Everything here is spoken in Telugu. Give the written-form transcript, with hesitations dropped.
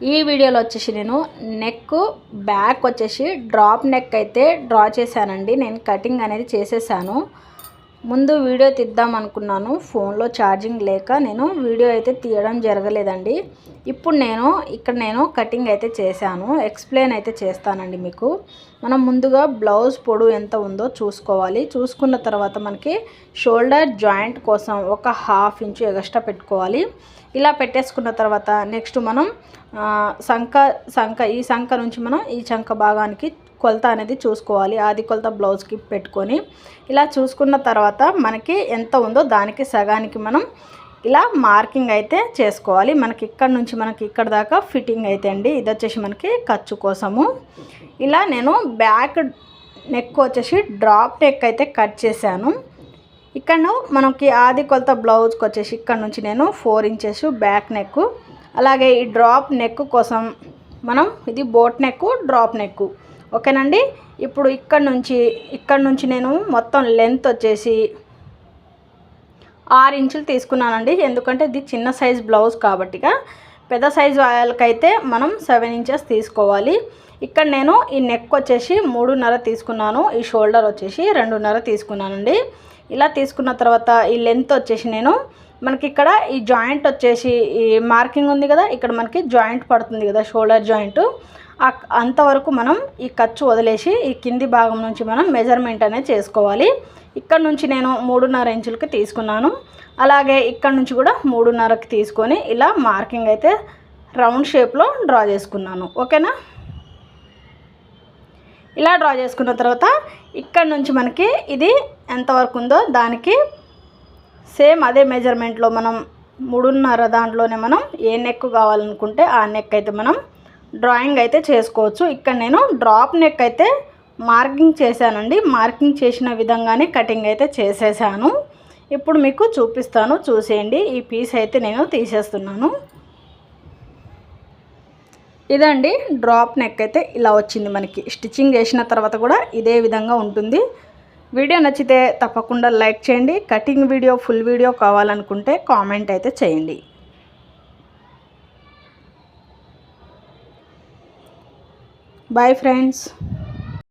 ఈ వీడియోలో వచ్చేసి నేను నెక్ బ్యాక్ వచ్చేసి డ్రాప్ నెక్ అయితే డ్రా చేశానండి. నేను కటింగ్ అనేది చేసేసాను. ముందు వీడియో తీద్దాం అనుకున్నాను, ఫోన్లో ఛార్జింగ్ లేక నేను వీడియో అయితే తీయడం జరగలేదండి. ఇప్పుడు నేను కటింగ్ అయితే చేశాను. ఎక్స్ప్లెయిన్ అయితే చేస్తానండి మీకు. మనం ముందుగా బ్లౌజ్ పొడవు ఎంత ఉందో చూసుకోవాలి. చూసుకున్న తర్వాత మనకి షోల్డర్ జాయింట్ కోసం ఒక 1/2 ఇంచు ఎక్స్ట్రా పెట్టుకోవాలి. ఇలా పెట్టేసుకున్న తర్వాత నెక్స్ట్ మనం ఈ సంఖ నుంచి మనం ఈ చంక భాగానికి కొలత అనేది చూసుకోవాలి. ఆది కొలత బ్లౌజ్కి పెట్టుకొని ఇలా చూసుకున్న తర్వాత మనకి ఎంత ఉందో దానికి సగానికి మనం ఇలా మార్కింగ్ అయితే చేసుకోవాలి. మనకి ఇక్కడ నుంచి మనకి ఇక్కడ దాకా ఫిట్టింగ్ అయితే అండి. ఇది వచ్చేసి మనకి ఖర్చు కోసము. ఇలా నేను బ్యాక్ నెక్ వచ్చేసి డ్రాప్ నెక్ అయితే కట్ చేశాను. ఇక్కడ మనకి ఆది కొలత బ్లౌజ్కి వచ్చేసి ఇక్కడ నుంచి నేను 4 ఇంచెస్ బ్యాక్ నెక్, అలాగే ఈ డ్రాప్ నెక్ కోసం మనం ఇది బోట్ నెక్, డ్రాప్ నెక్, ఓకేనండి. ఇప్పుడు ఇక్కడ నుంచి నేను మొత్తం లెంత్ వచ్చేసి 6 ఇంచులు తీసుకున్నానండి. ఎందుకంటే ఇది చిన్న సైజ్ బ్లౌజ్ కాబట్టిగా, పెద్ద సైజ్ వాళ్ళకైతే మనం 7 ఇంచెస్ తీసుకోవాలి. ఇక్కడ నేను ఈ నెక్ వచ్చేసి 3.5 తీసుకున్నాను, ఈ షోల్డర్ వచ్చేసి 2.5 తీసుకున్నానండి. ఇలా తీసుకున్న తర్వాత ఈ లెంత్ వచ్చేసి నేను మనకి ఇక్కడ ఈ జాయింట్ వచ్చేసి ఈ మార్కింగ్ ఉంది కదా, ఇక్కడ మనకి జాయింట్ పడుతుంది కదా షోల్డర్ జాయింట్, అంతవరకు మనం ఈ ఖర్చు వదిలేసి ఈ కింది భాగం నుంచి మనం మెజర్మెంట్ అనేది చేసుకోవాలి. ఇక్కడ నుంచి నేను 3.5 ఇంచులకి తీసుకున్నాను. అలాగే ఇక్కడ నుంచి కూడా 3.5కి తీసుకొని ఇలా మార్కింగ్ అయితే రౌండ్ షేప్లో డ్రా చేసుకున్నాను. ఓకేనా? ఇలా డ్రా చేసుకున్న తర్వాత ఇక్కడ నుంచి మనకి ఇది ఎంతవరకు ఉందో దానికి సేమ్ అదే మెజర్మెంట్లో మనం 3.5 దాంట్లోనే మనం ఏ నెక్ కావాలనుకుంటే ఆ నెక్ అయితే మనం డ్రాయింగ్ అయితే చేసుకోవచ్చు. ఇక్కడ నేను డ్రాప్ నెక్ అయితే మార్కింగ్ చేశానండి. మార్కింగ్ చేసిన విధంగానే కటింగ్ అయితే చేసేసాను. ఇప్పుడు మీకు చూపిస్తాను, చూసేయండి. ఈ పీస్ అయితే నేను తీసేస్తున్నాను. ఇదండి డ్రాప్ నెక్ అయితే ఇలా వచ్చింది. మనకి స్టిచ్చింగ్ చేసిన తర్వాత కూడా ఇదే విధంగా ఉంటుంది. వీడియో నచ్చితే తప్పకుండా లైక్ చేయండి. కటింగ్ వీడియో ఫుల్ వీడియో కావాలనుకుంటే కామెంట్ అయితే చేయండి. Bye friends.